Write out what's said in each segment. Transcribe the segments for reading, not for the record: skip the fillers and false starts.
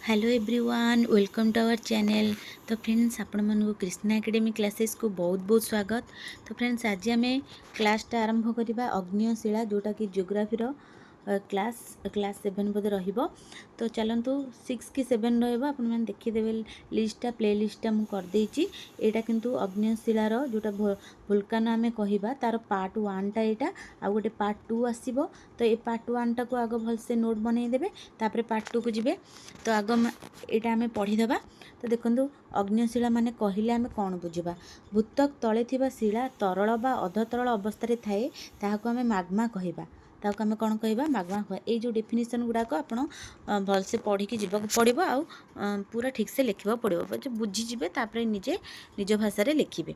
Hello everyone welcome to our channel. तो friends आपण मानू कृष्णा एकेडमी क्लासेस को बहुत बहुत स्वागत। तो फ्रेंड्स आज आम क्लासटा आरंभ करवा अग्निशिला जोटा कि जियोग्राफी क्लास क्लास 7 बोधे रहिबो। तो चलतु 6 कि 7 रहिबो आपण माने देखिदेबे लिस्टटा प्ले लिस्टटा मु कर देछि। एटा किंतु अग्निशिलार जोटा वोल्कानो आमे कहिबा तार पार्ट 1 टा एटा आ गोटे पार्ट 2 आसीबो। तो ए पार्ट 1 टा को आगो भलसे नोट बनै देबे, तापर पार्ट 2 को जिबे। तो आग एटा आमे पढ़ीदबा। तो देखंतु अग्निशिला माने कहिले आमे कोन बुझिबा, भूतक तळे थिबा शिला तरल बा अधतरल अवस्था थाए ताहाको आमे माग्मा कहिबा। ताको आमे कोन कहिबा, माग्मा कहिबा। ए जो डेफिनेशन गुडाको आपण भलसे पढ़ी कि जिबाको पड़िबो आ पूरा ठीक से लिखिबा पड़िबो। जो बुझी जिबे तापर निजे निज भाषा रे लिखिबे।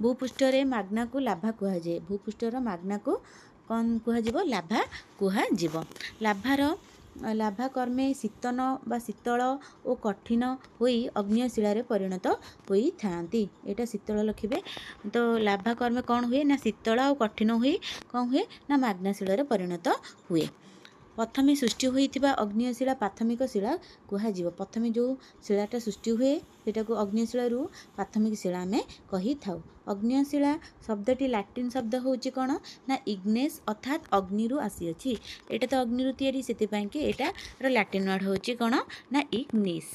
भूपृष्ठ रे माग्ना को लाभा कुहा जाय। भूपृष्ठ रो माग्ना को कोन कुहा जिवो, लाभा कुहा जिवो। लाभा कर्मे शीतन बा शीतल और कठिन होई अग्निशिला परिणत होई थांती। एटा शीतल लिखिबे। तो लाभा कर्मे कौन हुए ना, शीतल और कठिन हुई कौन हुए ना, माग्नाशिला परिणत हुए। प्रथमे सृष्टि होइथिबा अग्निशिला प्राथमिक शिला कुहाजिवो। प्रथमे जो शिलाटा सृष्टि हुए सेटा को अग्निशिला प्राथमिक शिला आमे कही थाउ। अग्निशिला शब्दटी लैटिन शब्द होची कोन ना, इग्नेस अर्थात अग्नि रु आसी अछि। एटा तो अग्नि रु तयारी, सेति पय कि एटा रो लैटिन वर्ड होची कोन ना, इग्निस।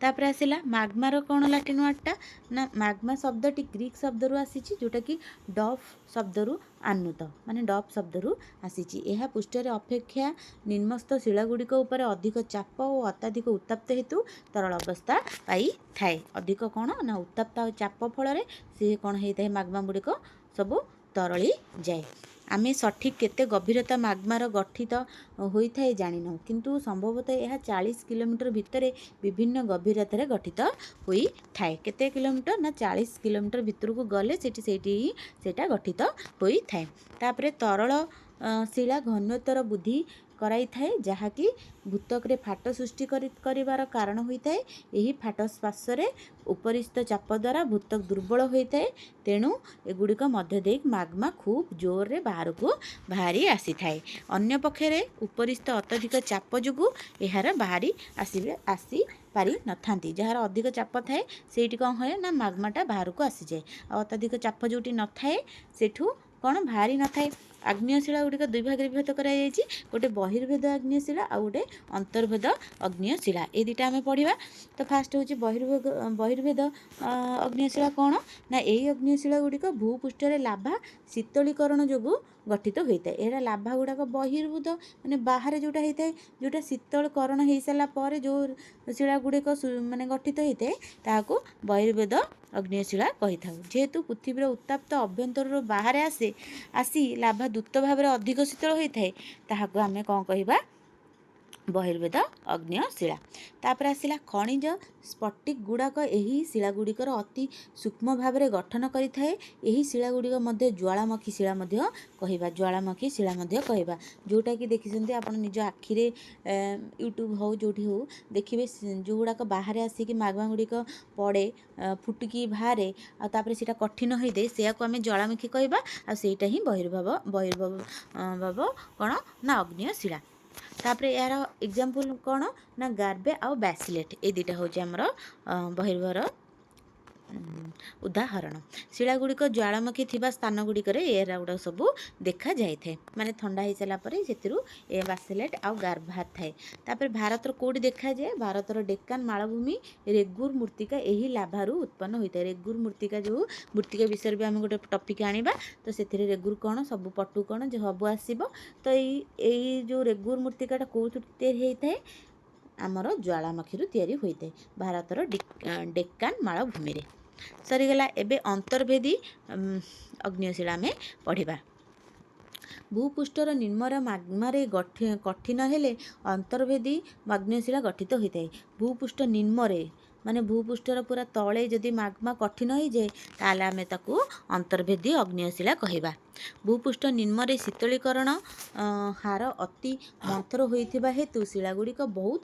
तापर आसिला माग्मार कौन लैटिन वर्डटा ना, माग्मा शब्दटी ग्रीक शब्द रु आसीची जोटा कि डफ शब्द रु आनुत माने डफ शब्द रु आसीची। एहा पृष्ठरे अपेक्षा निम्नस्थ शिला गुड़िक उपर अधिक चाप और अत्याधिक उत्तप्त हेतु तरल अवस्था पाई थाए। अधिक कौन ना, उत्तप्त और चाप फल से कौन होता है, माग्मा गुड़िक सब तरली जाए। आमे सठिक केते गभीरता माग्मार गठित होता है जानी ना, किंतु संभवतः यह 40 किलोमीटर भितर विभिन्न गभीरतार गठित होई थाए। केते किलोमीटर ना, 40 किलोमीटर भितर को गले सेटा गठित होई थाए। तापरे तरल शिला घनत्वर बुद्धि कराई थाए, जहाँकि भूतक रे फाट सृष्टि करिवार कारण होता है। यही फाट स्पर्शरे उपरिस्थ चाप द्वारा भूतक दुर्बल होता है। तेणु एगुड़िक मध्य देख माग्मा खूब जोर रे बाहर को बाहरी आसी थाए। अन्य पक्षरे उपरिस्थ अत्यधिक चाप जोगु एहार बाहरी आसी पारी नथांती। जहार अधिक चाप थाए सेठी कौन होए ना, माग्माटा बाहर को आसी जाए। अत्यधिक चाप जोटी न थाए सेठू कौन बाहरी न थाए। आग्नेयशिला गुड़िक दुई भाग विभक्त करा जायछि, गोटे बहिर्भेद आग्नेयशिला आ गोटे अंतर्भेद अग्नेयशिला। ए दुटा आमे पढ़िबा। तो फास्ट होछि बहिर्भेद अग्नेयशिला कौन ना, एही अग्नेयशिला गुड़िक भूपृष्ठ रे लाभा शीतलीकरण जोगु गठित होता है। एरा लाभा गुड़ाक बहिर्भूत माने बाहर जोटा होता है, जोटा शीतलकरण हो सारा पर जो शिला गुड़िक माने गठित होता है ताको बहिर्भेद अग्नेयशिला कही था। जेहेतु पृथ्वीर उत्ताप्त अभ्यंतर बाहर आसी लाभा द्रुत भाव अधिक शीतल होता है, ताहाको आमे कौन कहिबा, बहिर्भेद अग्नेयशिला। तापर आसिला खनिज स्फटिक गुड़ाक एही शिला गुड़िकर अति सूक्ष्म भाव में गठन करिथाए। एही शिला गुड़िक मध्य ज्वालामुखी शिला मध्य कहिबा, ज्वालामुखी शिला मध्य कहिबा, जोटा कि देखिसंती आपण निज आखिरे यूट्यूब हो जोठी हो देखिबे, जो गुड़ाक बाहर आसिक माग्मा गुड़िक पड़े फुटिकी बाहर आ तापर सेटा कठिन होई दे, सेया को आमे ज्वालामुखी कहिबा। आ सेटा ही बहिर्भाव कौन ना, अग्नेयशिला। तापर यार एग्जाम्पल कौन ना, गार्बे आउ बैसिलेट। ए दुटा हूँ आमर बहिर्भर उदाहरण। शिला गुड़िक ज्वालामुखी थिबा स्थान गुड़िकर एरा गुड़ा सब देखा जाए थे, माने ठंडा हो सारा पर ए बैसिलेट आउ गार्ब बाहर थाए। तापर भारतर कोडी देखा जाए, भारतर डेक्कान मालभूमि रेगुर मूर्तिका यही लाभारू उत्पन्न होता है। रेगुर मूर्तिका जो मूर्तिका विषय भी आम गोटे टपिक आनिबा। तो से रेगुर कौन सब पटु कौन जो सब आसब। तो यही जो रेगुर मूर्तिकाटा कौन होता है, आमर ज्वालामुखी तैयारी होता है भारतर डेक्कान मालभूमि रे। सरीगला। एबे अंतर्भेदी अग्नियशिला में पढ़िबा। भूपृष्ठर निम्नर माग्मारे कठिन हेले अंतर्भेदी अग्नियशिला गठित होता है। भूपृष्ठ निम्नरे माने भूपृष्ठर पूरा तले जदि माग्मा कठिन हो जाए ताले आमे ताकू अंतर्भेदी अग्नियशिला कहिबा। भूपृष्ठ निम्नरे शीतलीकरण हार अति मंथर होइथिबा हेतु शिला गुड़िक बहुत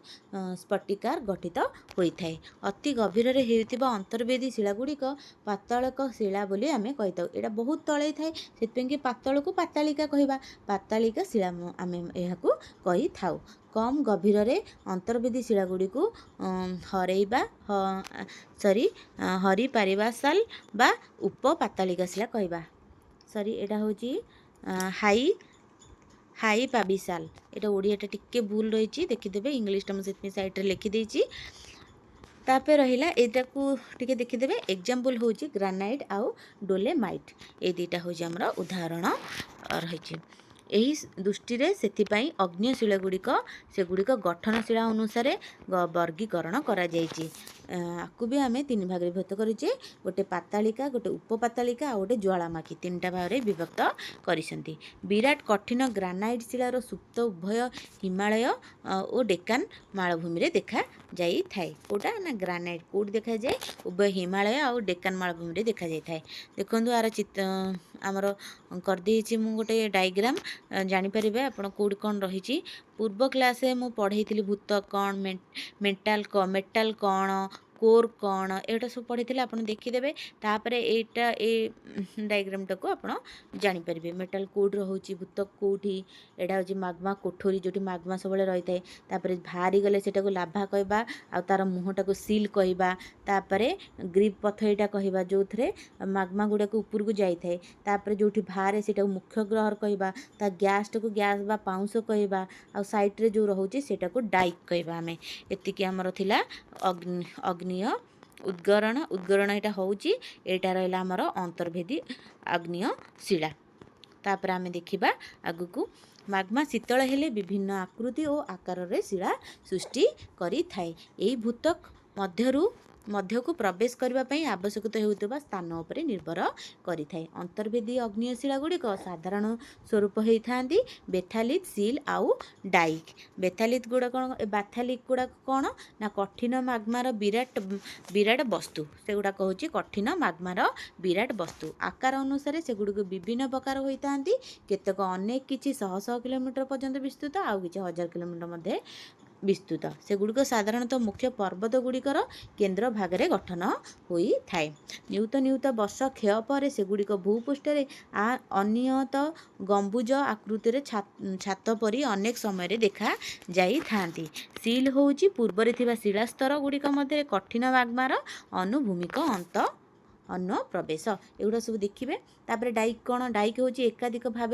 स्फटिकार गठित होता है। अति गभीर रे हेउथिबा अंतर्भेदी शिला गुड़िक पातालक शिला बोली आमे कहिताउ। एटा बहुत तळे थाए सेतपें कि पाताल को पातालिका कहिबा। पातालिका शिला आमे एहाकू कहि थाउ। कम गभीर अंतर्वेदी शिलागुड़ी को हरैबा हरि पारिबासाल बा उपपातालिका शिला कहवा सरी एटा होची हाई हाई पाबिसाल एटा ओडियाटा टिके भूल रही देखीदे इंग्लीशटा मुझे साइड लिखी देची तापर रहिला एटा को टिके देखीदे एग्जाम्पल होची ग्रानाइट आउ डोलेमाइट ए दुईटा होची हमर उदाहरण रही यही दृष्टि से अग्निशिला गुड़िक सेगुड़िक गठनशिला अनुसार वर्गीकरण करा जायछि आपको भी आम तीन भाग विभक्त करें गोटे पातालिका गोटे उपपातालिका और गोटे ज्वालामाखी तीन टा भाग विभक्त करिसेंती। विराट कठिन ग्रानाइट शिलार सुप्त उभय हिमालय और डेक्कन मालभूमि रे देखा जाई थाए कोटा ना ग्रानाइट कोड देखा जाए उभय हिमालय और डेक्कन मालभूमि रे देखा जाई थाए देखंतु आर चित्र आमर कर देछि मु गोटे डायग्राम जानि परिबे आपण कोड कोन रही पूर्व क्लास मु पढ़ाई भूत कौन मेटाल कौन कोर कौन एटा सब पढ़ी आप देखीदे तापर एटा ए डायग्रामटा को आप जानीपर मेटाल कोड रोचे भूत कौटी एटा हूँ माग्मा कोठरी जो माग्मा सब रही है तापर बाहरी गले से लाभा कहवा आ तार मुहटा को सील कहवा तापर ग्रीप पथरीटा कहवा जो थे माग्मा गुड़ाक ऊपर को जाए तापर जो बाहर से मुख्य ग्रहर कहवा ता गैसटा को गैस बा पाउंस कहवा आ साइड्रे जो रोचे से डाइक कहवा आम एतिकी आमर थिला अग्निय उद्गरण यहाँ हूँ यहाँ रहा आमर अंतर्भेदी अग्निय शिला तापर आम देखा आगु को माग्मा शीतल हेले विभिन्न आकृति और आकार रे शिला सृष्टि करि थाए एही भूतक मध्य को प्रवेश करने आवश्यकता होता स्थान उपर निर्भर करि थाए अंतर्भेदी अग्निय शिला गुड़िक साधारण स्वरूप होता बेथालित सील आउ डाइक बेथालित गुड़ा कौन बाथालिक गुड़ा कौन ना कठिन माग्मार विराट वस्तु से गुड़ाक हूँ कठिन माग्मार विराट वस्तु आकार अनुसार से गुड़िक विभिन्न प्रकार होता केतक अनेक किछि शह शह किलोमीटर पर्यंत विस्तृत आउ किछि हजार किलोमीटर मध्य विस्तृत से गुड़िक साधारणतः मुख्य पर्वत गुड़िकर केन्द्र भागरे गठन होई थाए नियुत नियुत वर्ष क्षय पर से गुड़िक भूपृष्ठ अनियत गंबुज आकृति छात परी अनेक समय देखा जाई थांती सील होउची पूर्व थिबा शिलास्तर गुड़िक मध्य कठिन माग्मार अनुभूमिक अन्न प्रवेश एगुड़ा सब देखिए तापर डाइक कौन डाइक हूँ एकाधिक भाव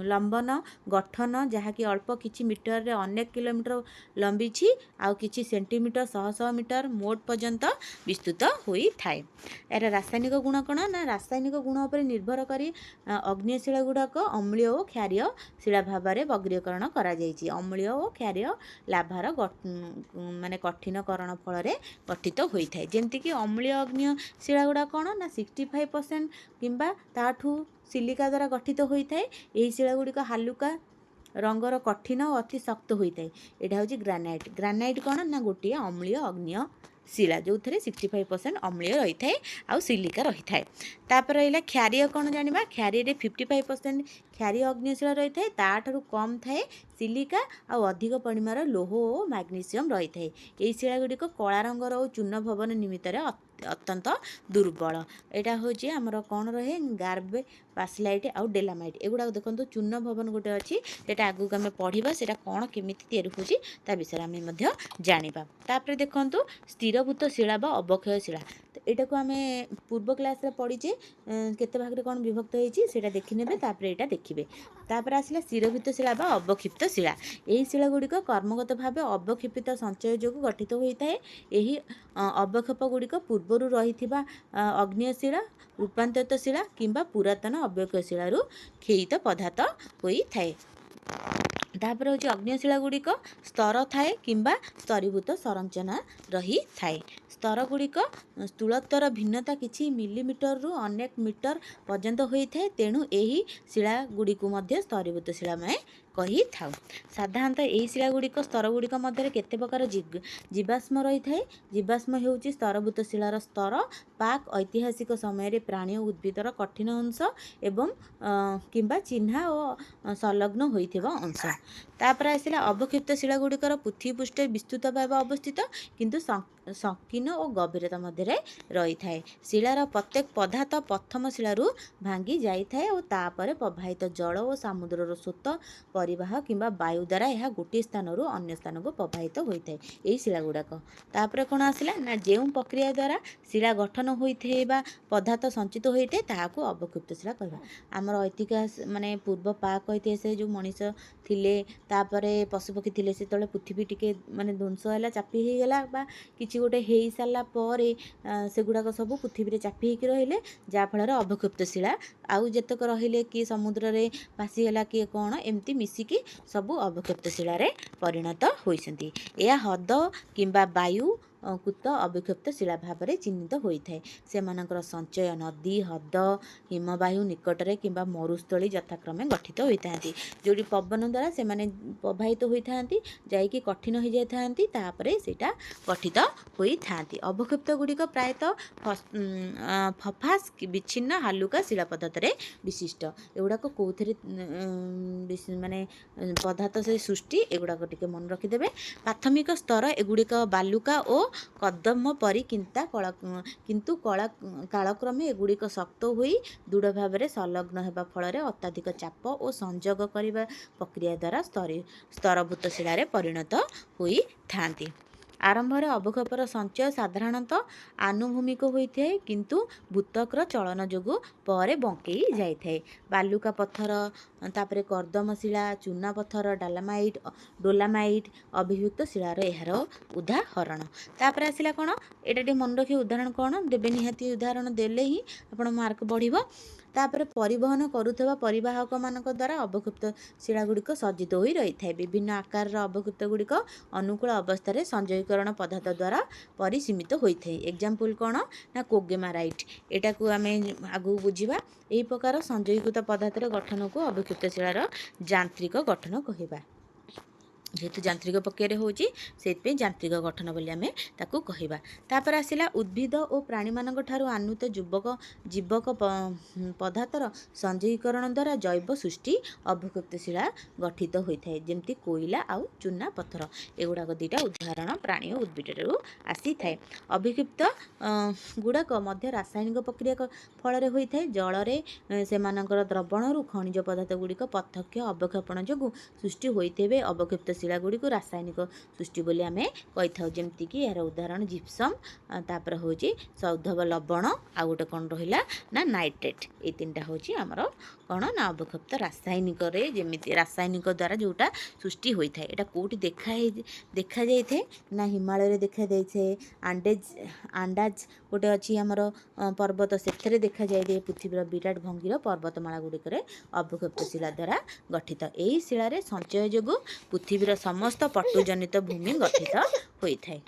लंबन गठन जहाँकि अल्प किछि मीटर रे अनेक किलोमीटर लंबी आउ किछि सेंटीमीटर शह शह मीटर मोट पर्यंत विस्तृत होई थाए यार रासायनिक गुण कौन ना रासायनिक गुण पर निर्भर करी अग्निय शिला गुड़ाक अम्लीय और क्षारीय शिला भाव में वर्गीकरण करा जायछि अम्लीय और क्षारीय लाभार माने कठिनकरण फल गठित होता है जमती अम्लीय अग्निय शिला गुड़ा कौन ना 65% किंबा ताठू सिलिका द्वारा गठित होता है यही शिला गुड़िक हालुका रंगर कठिन और अति शक्त होता है यहाँ हूँ ग्रानाइट कौन ना गोटे अम्लीय अग्निय शिला जो थे 65% अम्लीय रही है आउ सिलिका रही है तापर रहा क्षारीय कौन जाना क्षारीय 55% क्षारीय अग्निशिला रही है ताठू कम थाए सिलिका आउ अधिक परिमाण लौह और मैग्नीशियम रही है यही शिला गुड़िक कला रंगर और चूर्ण भवन निमित्त अत्यंत दुर्बल यहाँ हूँ आमर कौन रहे गार्बे पासलाइट आउ डेलामाइट एगुड़ा देखो चूर्ण भवन गोटे अच्छी सेटा आगू आम पढ़ा से कौन केमी तैयारी होची ता विषय आम जाना तापर देखु स्थिरभूत शिला बा अवक्षय शिला तो यहाँ को आम पूर्व क्लास पढ़ीचे केते भाग कौन विभक्त होता देखने तापर यहाँ देखिए तापर आसला स्थिरभूत शिला बा अवक्षिप्त शिला यही शिला गुड़िक कर्मगत भाव अवक्षेपित संचय जो गठित होता है यही अवक्षेप गुड़िक पूर्वर रही अग्निय शिला रूपांतरित शिला किंबा पुरातन अवक्षय शिलारू क्षयित पदार्थ होता है तापर हूँ अग्निशिला गुड़िक स्तर थाए किंबा स्तरीभूत संरचना रही थाए स्तर गुड़िक स्थूलतर भिन्नता किछि मिलीमीटर रु अनेक मीटर पर्यंत होता है तेणु यही शिला गुड़िक स्तरीभूत शिला में कही था साधारणतः यही शिला गुड़िक स्तर गुड़िक मध्य केते प्रकार जीवाश्म रही है जीवाश्म होउची स्तरभूत शिलार स्तर पाक ऐतिहासिक समय प्राणी और उद्भिदर कठिन अंश एवं किंबा चिन्हा और संलग्न होइथिबा अंश तापर आसला अवक्षिप्त शिला गुड़िकर पृथ्वी पृष्ठ विस्तृत भाव अवस्थित किंतु संकीर्ण और गभीरता मध्य रही है शिलार प्रत्येक पदार्थ प्रथम शिलारू भांगी जाई थाए और तापर प्रवाहित जल और समुद्रर स्रोत परिवाह किंबा वायु द्वारा यह गोटे स्थान अन्य स्थान को प्रवाहित होता है यही शिला गुड़ाक। तापर कौन आसला ना जो प्रक्रिया द्वारा शिला गठन होता पदार्थ संचित होता है ताकू अवक्षिप्त शिला कहवा। आमर ऐतिहास माने पूर्व पाक इतिहास जो मनीष थिले तापर पशुपक्षी थिले से पृथ्वी टिके माने ध्वंस है चापी हो गला बा किछि गोटे हो सारा पर से गुड़ाक सब पृथ्वी चापी होकर रहिले जहाँफल अवक्षिप्त शिला आउ जेतक रहिले किए समुद्र रे भासीगला किए कौन एमती मिसिकी सबू अवक्षिप्त शिलार परिणत होइसंती। यह हद किंबा वायु कुत अवक्षिप्त शिला भाव में चिन्हित होता है। सेमानकर संचय नदी हद हिमवायु निकटरे किंबा मरुस्थली यथाक्रमे गठित होता है जो पवन द्वारा से प्रवाहित होता जाकि कठिन हो जाती तापरे सेटा गठित होता। अवक्षिप्त गुड़िक प्रायतः फफास विच्छिन्न हालुका शिला पदार्थ विशिष्ट एगुड़ाक कौथे माने पदार्थ से सृष्टि एगुड़ाक टिके मन रखिदेवे। प्राथमिक स्तर एगुड़िक बालुका और कदम परी किंतु कालक्रमे एगुड़िक शक्त होई दृढ़ भाव में संलग्न होगा फल अत्याधिक चाप और संजोग करने प्रक्रिया द्वारा स्तरभूत शिलार परिणत होता। आरंभ में अवक्षेपर संचय साधारणतः आनुभूमिक होता है किंतु भूतकर चलन जोगु पर बंकई जाए। बालुका पत्थर तापर कर्दम शिला चूना पत्थर डोलामाइट अभियुक्त शिलार यार उदाहरण। तापर आसला कौन ये मन रखिए उदाहरण कौन देवे निहाती उदाहरण देले ही आप मार्क बढ़। तापर परिवहन करुवा परिवाहक मान द्वारा अवक्षिप्त शिला गुड़िक सज्जित हो रही है। विभिन्न आकार अवक्षिप्त गुड़िक अनुकूल अवस्था संजयीकरण पदार्थ द्वारा परिसीमित होता है। एग्जाम्पल कौन ना कोगेमाराइट एटा को आम आगू बुझा यही प्रकार संजयीकृत पदार्थर गठन को अवक्षिप्त शिलार यांत्रिक गठन कहवा। जेहेतु यांत्रिक प्रक्रिया होची से यांत्रिक गठन बोली आमे ताकू कहवा। तापर आसला उद्भिद और प्राणी मानक ठारू आनुत जीवक पदार्थर संजयीकरण द्वारा जैव सृष्टि अवक्षिप्त शिला गठित होता है जमती कोयला आउ चूना पत्थर एगुड़ाक दुईटा उदाहरण प्राणी और उद्भिद आसी थाए। अवक्षिप्त गुड़ाक मध्य रासायनिक प्रक्रिया फल होता है जल से द्रवण खनिज पदार्थ गुड़िक प्रत्यक्ष अवक्षेपण जो सृष्टि होते अवक्षिप्त शिला गुड़ी को रासायनिक सृष्टि बोली आमे कही था जमती कि यार उदाहरण जिप्सम तापर हूँ सौधव लवण आ गोटे कौन रहा ना नाइट्रेट ये तीन टा हूँ आमर कौन ना अवक्षिप्त रासायनिक जमी रासायनिक द्वारा जोटा सृष्टि होता है। यहाँ कौटी देखा जाए ना हिमालय देखा जाए आंडाज गोटे अच्छी आमर पर्वत से देखा जाए पृथ्वीर विराट भंगीर पर्वतमाला गुड़िक अवक्षिप्त शिला द्वारा गठित। यही शिलार संचय जोगु पृथ्वीर समस्त पटुजनित भूमि गठित होता है।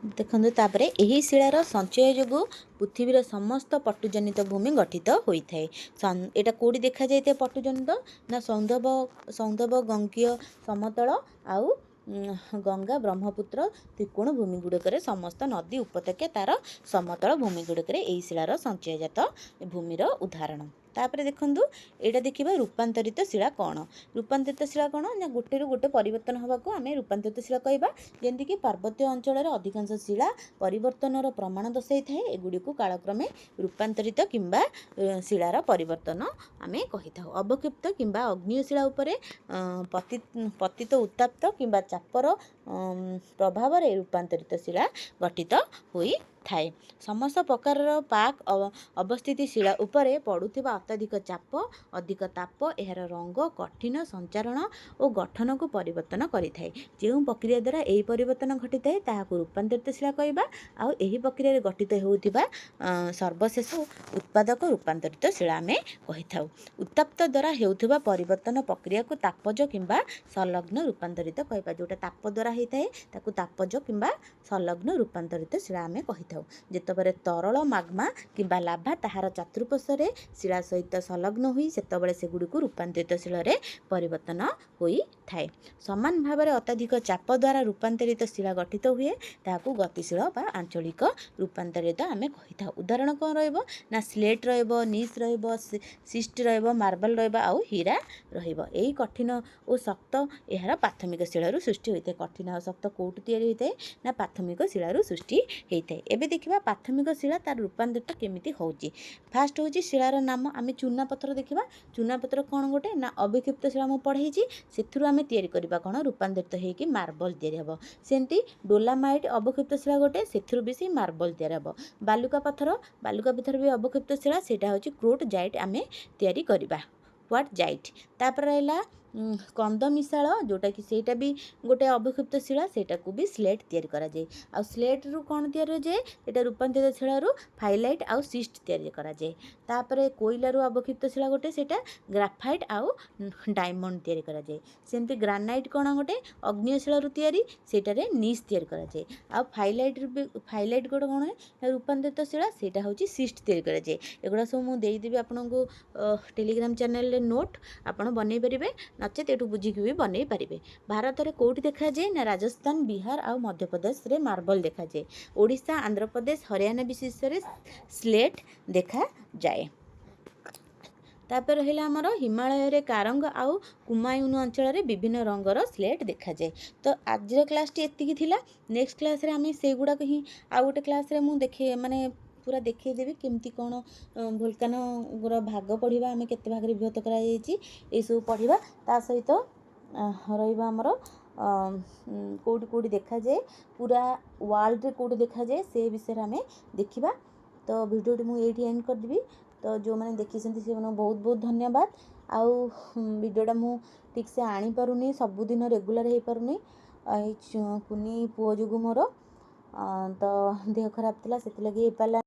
देखो तापर यही शिलार संचय जोगु पृथ्वीर समस्त पटुजनित भूमि गठित होता है। यहाँ कौटी देखा जाए पटुजनित ना सौंदव गंगीय समतल आउ गंगा ब्रह्मपुत्र त्रिकोण भूमि गुड़िक समस्त नदी उपत्यका तार समतल भूमि गुड़िक यही शिलार संचयजात भूमिर उदाहरण। तापर देखूँ यहाँ देखा रूपांतरित शिला कौन। रूपांतरित शिला कौन ना गोटे रु गोटे परिवर्तन होगा आम रूपांतरित शिला कहवा जमीक पार्वत्य अंचल अधिकांश शिला परिवर्तन प्रमाण दर्शाई थाए एगुड़ी कालक्रमे रूपांतरित किंबा शिलार परिवर्तन आम कही था। अवक्षिप्त किंबा अग्निय शिला उपरे पतित उत्ताप्त किंबा चापर प्रभाव रूपांतरित शिला गठित होई थाए। समस्त प्रकार पाक अवस्थित शिला उपरे पड़ुथिबा अत्यधिक चाप अधिक ताप यार रंग कठिन संचारण और गठन को परिवर्तन करिथाए। जो प्रक्रिया द्वारा यही परिवर्तन घटी थाए ताहाकु रूपांतरित शिला कहबा। आ एही प्रक्रिया गठित होउथिबा सर्वशेष उत्पादक रूपांतरित शिला आमे कहिथाउ। उत्तप्त द्वारा हेउथिबा परिवर्तन प्रक्रिया को तापज किंबा संलग्न रूपांतरित कहबा। जोटा ताप द्वारा हेइथाए ताकु तापज किंबा संलग्न रूपांतरित शिला आमे कहिथाउ। जेतबरे तरल माग्मा किंबा लाभा ताहार चतुर्पार्श्व शिला सहित संलग्न होई सेतबळे सेगुडी को रूपांतरित शिला रे परिवर्तन होई थाए। समान भाव में अत्यधिक चाप द्वारा रूपांतरित शिला गठित हुए ताकू गतिशील बा आंचलिक रूपांतरित आम कही। उदाहरण कौन रहा स्लेट रीस सिस्ट मार्बल आउ हीरा रही कठिन और शक्त यार प्राथमिक शिलू सृष्टि होता है। कठिन और शक्त कौटि होता है ना प्राथमिक शिलू सृष्टि होता है। एबे देखिबा प्राथमिक शिला तार रूपांतरित केमिति होउची। फास्ट होउची शिलार नाम आम चूना पत्थर देखिबा। चूना पत्थर कौन गोटे ना अविक्षिप्त शिला मु पढ़ेछि सेथुरु आमे तयारी करबा कौन रूपांतरित होइकी मार्बल तयारी हबो। सेंती डोलामाइट अवक्षिप्त शिला गोटे सेथुरु भी से मार्बल तयारी हबो। बालुका पत्थर भी अवक्षिप्त शिला सेटा होची क्रोट जाइट आमे तयारी करबा व्हाट जाइट। तापर रहला कंद मिसाल जोटा कि सेटा भी गोटे अवक्षिप्त शिला सेटा को भी स्लेट तयारी करा जाए। आ स्लेट रु कौन तयारी जाए एटा रूपांतरित शिला रु फाइलाइट आउ सिस्ट तयारी करा जाए। तापरे कोइला रु अवक्षिप्त शिला गोटे सेटा ग्राफाइट आउ डायमंड तयारी करा जाए। सेमती ग्रानाइट कौन गोटे अग्निय शिला रु तयारी सेटारे नीस तयारी करा जाए। आ फाइलाइट गोटे कौन है रूपांतरित शिला सेटा होची सिस्ट तयारी करा जाए। एगुडा सब मु देई देबी आपनको टेलीग्राम चैनल रे नोट आपण बनै परिबे नचेत एठू बुझिकी भी बनै पारिबे। भारत रे कोठी देखा जाए ना राजस्थान बिहार आउ मध्य प्रदेश रे मार्बल देखा जाए। ओडिशा आंध्र प्रदेश हरियाणा विशेष रे स्लेट देखा जाए। तापर रहिला हमर हिमालय रे कारंग आउ कुमायून अंचल रे विभिन्न रंगर स्लेट देखा जाए। तो आज क्लास टी एतिकी थिला। नेक्स्ट क्लास रे आमे सेगुडा कही आ गोटे क्लास रे मु देखे माने पूरा देखै देबी केमती कोन वोल्कानो गुरा भाग पढ़िबा आमे केते भाग रे विभक्त करा जाईची ए सब पढ़िबा। ता सहित रहिबा हमर कोडी कोडी देखा जाए पूरा वर्ल्ड रे कोडी देखा जाए से विषय रे आमे देखिबा। तो वीडियो मु एठी एंड कर देबी। तो जो मैंने देखी से बहुत बहुत धन्यवाद। आउ वीडियोटा मु ठीक से आनी पारुनी सबुदिन रेगुलर हो पारुनी कुनी पुओ जुगु मोर तो देह खराब थिला सेति लगी हे पाला।